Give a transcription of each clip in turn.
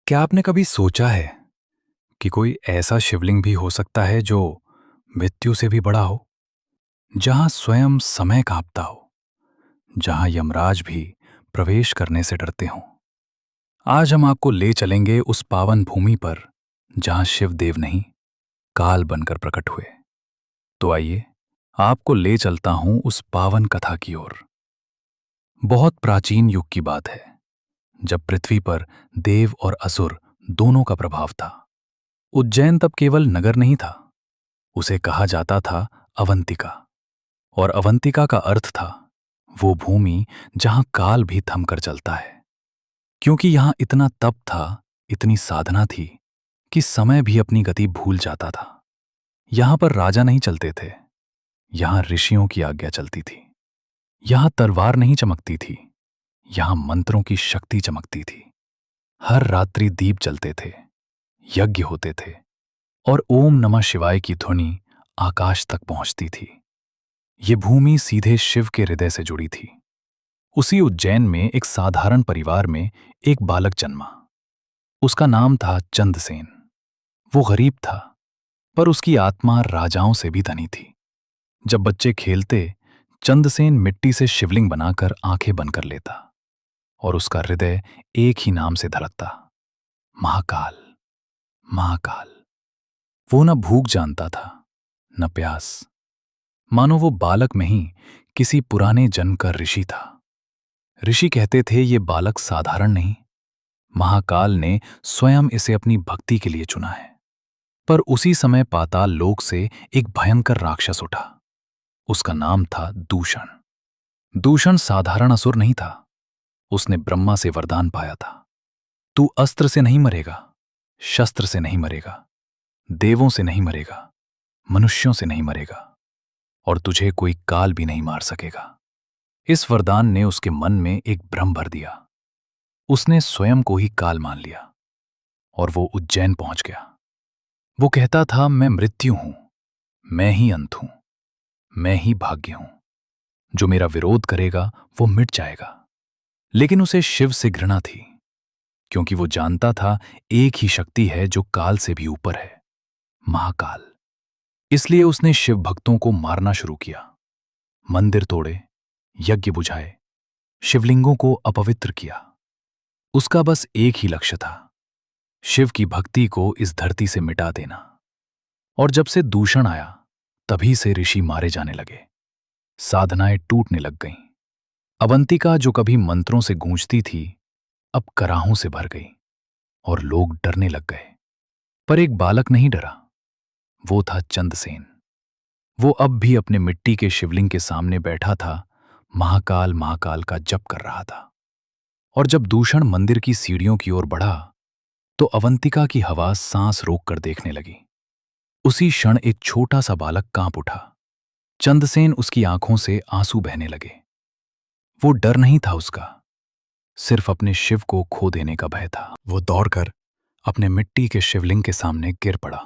क्या आपने कभी सोचा है कि कोई ऐसा शिवलिंग भी हो सकता है जो मृत्यु से भी बड़ा हो, जहां स्वयं समय कांपता हो, जहां यमराज भी प्रवेश करने से डरते हों? आज हम आपको ले चलेंगे उस पावन भूमि पर जहां शिव देव नहीं, काल बनकर प्रकट हुए। तो आइए, आपको ले चलता हूं उस पावन कथा की ओर। बहुत प्राचीन युग की बात है, जब पृथ्वी पर देव और असुर दोनों का प्रभाव था। उज्जैन तब केवल नगर नहीं था, उसे कहा जाता था अवंतिका। और अवंतिका का अर्थ था वो भूमि जहां काल भी थमकर चलता है, क्योंकि यहां इतना तप था, इतनी साधना थी कि समय भी अपनी गति भूल जाता था। यहां पर राजा नहीं चलते थे, यहां ऋषियों की आज्ञा चलती थी। यहां तलवार नहीं चमकती थी, यहां मंत्रों की शक्ति चमकती थी। हर रात्रि दीप जलते थे, यज्ञ होते थे, और ओम नमः शिवाय की ध्वनि आकाश तक पहुंचती थी। ये भूमि सीधे शिव के हृदय से जुड़ी थी। उसी उज्जैन में एक साधारण परिवार में एक बालक जन्मा। उसका नाम था चंद्रसेन। वो गरीब था, पर उसकी आत्मा राजाओं से भी धनी थी। जब बच्चे खेलते, चंद्रसेन मिट्टी से शिवलिंग बनाकर आंखें बंद कर लेता, और उसका हृदय एक ही नाम से धड़कता, महाकाल। महाकाल। वो न भूख जानता था, न प्यास। मानो वो बालक में ही किसी पुराने जन्म का ऋषि था। ऋषि कहते थे ये बालक साधारण नहीं, महाकाल ने स्वयं इसे अपनी भक्ति के लिए चुना है। पर उसी समय पाताल लोक से एक भयंकर राक्षस उठा। उसका नाम था दूषण। दूषण साधारण असुर नहीं था, उसने ब्रह्मा से वरदान पाया था। तू अस्त्र से नहीं मरेगा, शस्त्र से नहीं मरेगा, देवों से नहीं मरेगा, मनुष्यों से नहीं मरेगा, और तुझे कोई काल भी नहीं मार सकेगा। इस वरदान ने उसके मन में एक भ्रम भर दिया। उसने स्वयं को ही काल मान लिया, और वो उज्जैन पहुंच गया। वो कहता था, मैं मृत्यु हूं, मैं ही अंत हूं, मैं ही भाग्य हूं। जो मेरा विरोध करेगा वो मिट जाएगा। लेकिन उसे शिव से घृणा थी, क्योंकि वो जानता था एक ही शक्ति है जो काल से भी ऊपर है, महाकाल। इसलिए उसने शिव भक्तों को मारना शुरू किया। मंदिर तोड़े, यज्ञ बुझाए, शिवलिंगों को अपवित्र किया। उसका बस एक ही लक्ष्य था, शिव की भक्ति को इस धरती से मिटा देना। और जब से दूषण आया, तभी से ऋषि मारे जाने लगे, साधनाएं टूटने लग गईं। अवंतिका जो कभी मंत्रों से गूंजती थी, अब कराहों से भर गई, और लोग डरने लग गए। पर एक बालक नहीं डरा, वो था चंद्रसेन। वो अब भी अपने मिट्टी के शिवलिंग के सामने बैठा था, महाकाल महाकाल का जप कर रहा था। और जब दूषण मंदिर की सीढ़ियों की ओर बढ़ा, तो अवंतिका की हवा सांस रोककर देखने लगी। उसी क्षण एक छोटा सा बालक कांप उठा। चंद्रसेन उसकी आंखों से आंसू बहने लगे। वो डर नहीं था उसका, सिर्फ अपने शिव को खो देने का भय था। वो दौड़कर अपने मिट्टी के शिवलिंग के सामने गिर पड़ा,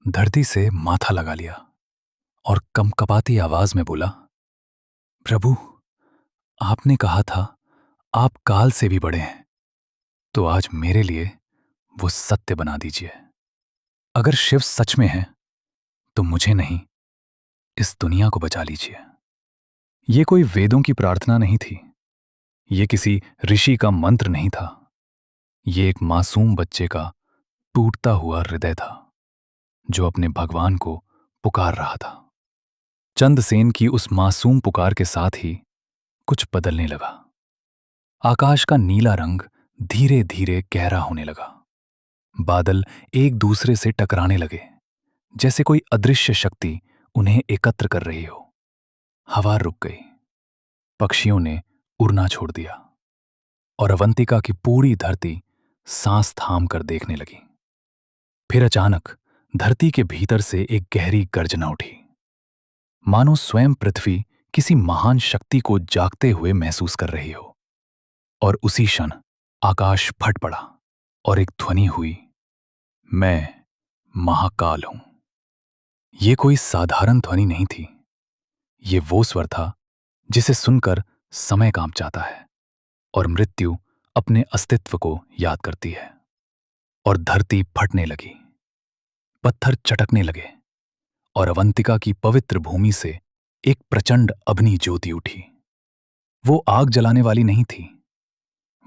धरती से माथा लगा लिया, और कंपकपाती आवाज में बोला, प्रभु, आपने कहा था आप काल से भी बड़े हैं, तो आज मेरे लिए वो सत्य बना दीजिए। अगर शिव सच में है, तो मुझे नहीं, इस दुनिया को बचा लीजिए। ये कोई वेदों की प्रार्थना नहीं थी, ये किसी ऋषि का मंत्र नहीं था। ये एक मासूम बच्चे का टूटता हुआ हृदय था, जो अपने भगवान को पुकार रहा था। चंद्रसेन की उस मासूम पुकार के साथ ही कुछ बदलने लगा। आकाश का नीला रंग धीरे धीरे गहरा होने लगा। बादल एक दूसरे से टकराने लगे, जैसे कोई अदृश्य शक्ति उन्हें एकत्र कर रही हो। हवा रुक गई, पक्षियों ने उड़ना छोड़ दिया, और अवंतिका की पूरी धरती सांस थाम कर देखने लगी। फिर अचानक धरती के भीतर से एक गहरी गर्जना उठी, मानो स्वयं पृथ्वी किसी महान शक्ति को जागते हुए महसूस कर रही हो। और उसी क्षण आकाश फट पड़ा, और एक ध्वनि हुई, मैं महाकाल हूं। ये कोई साधारण ध्वनि नहीं थी, ये वो स्वर था जिसे सुनकर समय कांप जाता है, और मृत्यु अपने अस्तित्व को याद करती है। और धरती फटने लगी, पत्थर चटकने लगे और अवंतिका की पवित्र भूमि से एक प्रचंड अग्नि ज्योति उठी। वो आग जलाने वाली नहीं थी,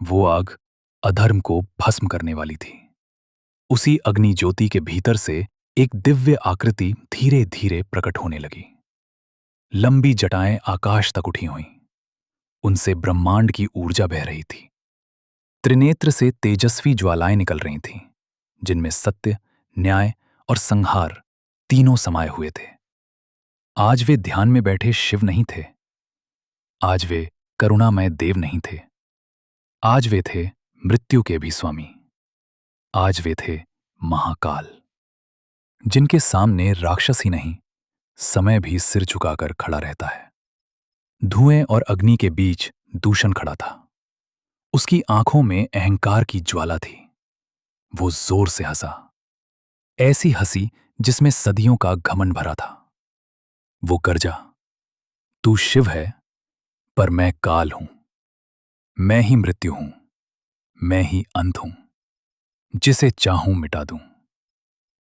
वो आग अधर्म को भस्म करने वाली थी। उसी अग्नि ज्योति के भीतर से एक दिव्य आकृति धीरे धीरे प्रकट होने लगी। लंबी जटाएं आकाश तक उठी हुईं, उनसे ब्रह्मांड की ऊर्जा बह रही थी। त्रिनेत्र से तेजस्वी ज्वालाएं निकल रही थीं, जिनमें सत्य, न्याय और संहार तीनों समाये हुए थे। आज वे ध्यान में बैठे शिव नहीं थे, आज वे करुणामय देव नहीं थे, आज वे थे मृत्यु के भी स्वामी, आज वे थे महाकाल, जिनके सामने राक्षस ही नहीं, समय भी सिर झुकाकर खड़ा रहता है। धुएं और अग्नि के बीच दूषण खड़ा था। उसकी आंखों में अहंकार की ज्वाला थी। वो जोर से हंसा, ऐसी हंसी जिसमें सदियों का घमंड भरा था। वो गर्जा, तू शिव है, पर मैं काल हूं, मैं ही मृत्यु हूं, मैं ही अंत हूं, जिसे चाहूं मिटा दूं।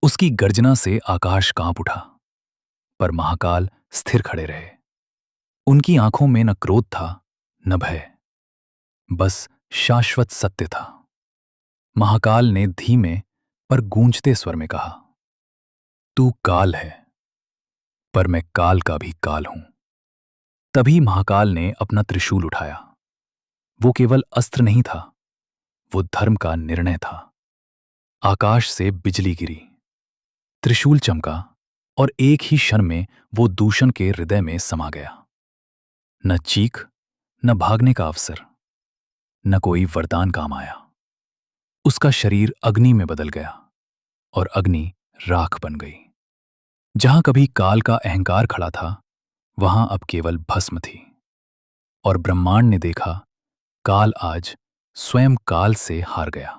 उसकी गर्जना से आकाश कांप उठा, पर महाकाल स्थिर खड़े रहे। उनकी आंखों में न क्रोध था, न भय, बस शाश्वत सत्य था। महाकाल ने धीमे पर गूंजते स्वर में कहा, तू काल है, पर मैं काल का भी काल हूं। तभी महाकाल ने अपना त्रिशूल उठाया। वो केवल अस्त्र नहीं था, वो धर्म का निर्णय था। आकाश से बिजली गिरी, त्रिशूल चमका और एक ही क्षण में वो दूषण के हृदय में समा गया। न चीख, न भागने का अवसर, न कोई वरदान काम आया। उसका शरीर अग्नि में बदल गया और अग्नि राख बन गई। जहां कभी काल का अहंकार खड़ा था, वहां अब केवल भस्म थी। और ब्रह्मांड ने देखा, काल आज स्वयं काल से हार गया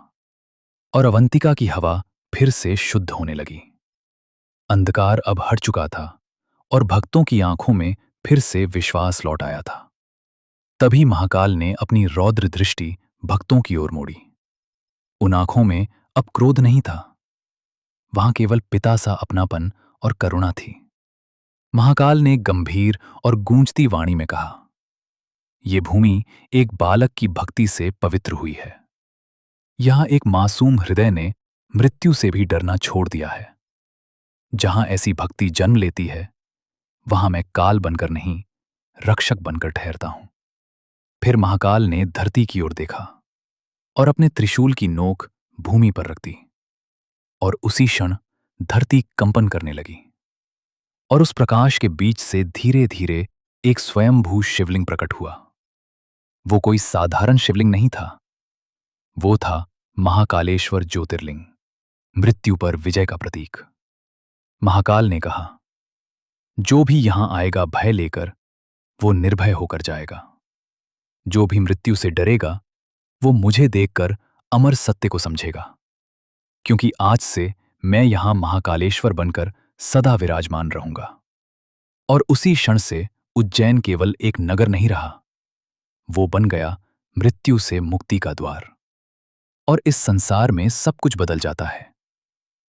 और अवंतिका की हवा फिर से शुद्ध होने लगी। अंधकार अब हट चुका था और भक्तों की आंखों में फिर से विश्वास लौट आया था। तभी महाकाल ने अपनी रौद्र दृष्टि भक्तों की ओर मोड़ी। उन आंखों में अब क्रोध नहीं था, वहां केवल पिता सा अपनापन और करुणा थी। महाकाल ने गंभीर और गूंजती वाणी में कहा, ये भूमि एक बालक की भक्ति से पवित्र हुई है। यहां एक मासूम हृदय ने मृत्यु से भी डरना छोड़ दिया है। जहां ऐसी भक्ति जन्म लेती है, वहां मैं काल बनकर नहीं, रक्षक बनकर ठहरता हूं। फिर महाकाल ने धरती की ओर देखा और अपने त्रिशूल की नोक भूमि पर रख दी, और उसी क्षण धरती कंपन करने लगी। और उस प्रकाश के बीच से धीरे धीरे एक स्वयंभू शिवलिंग प्रकट हुआ। वो कोई साधारण शिवलिंग नहीं था, वो था महाकालेश्वर ज्योतिर्लिंग, मृत्यु पर विजय का प्रतीक। महाकाल ने कहा, जो भी यहां आएगा भय लेकर, वो निर्भय होकर जाएगा। जो भी मृत्यु से डरेगा, वो मुझे देखकर अमर सत्य को समझेगा। क्योंकि आज से मैं यहां महाकालेश्वर बनकर सदा विराजमान रहूंगा। और उसी क्षण से उज्जैन केवल एक नगर नहीं रहा, वो बन गया मृत्यु से मुक्ति का द्वार। और इस संसार में सब कुछ बदल जाता है,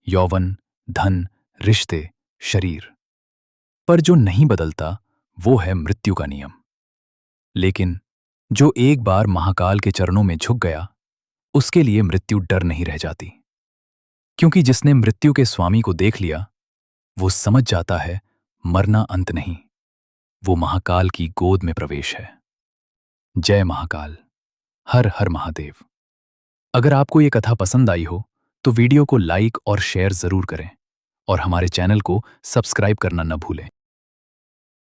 यौवन, धन, रिश्ते, शरीर, पर जो नहीं बदलता वो है मृत्यु का नियम। लेकिन जो एक बार महाकाल के चरणों में झुक गया, उसके लिए मृत्यु डर नहीं रह जाती। क्योंकि जिसने मृत्यु के स्वामी को देख लिया, वो समझ जाता है मरना अंत नहीं, वो महाकाल की गोद में प्रवेश है। जय महाकाल, हर हर महादेव। अगर आपको ये कथा पसंद आई हो तो वीडियो को लाइक और शेयर जरूर करें और हमारे चैनल को सब्सक्राइब करना न भूलें।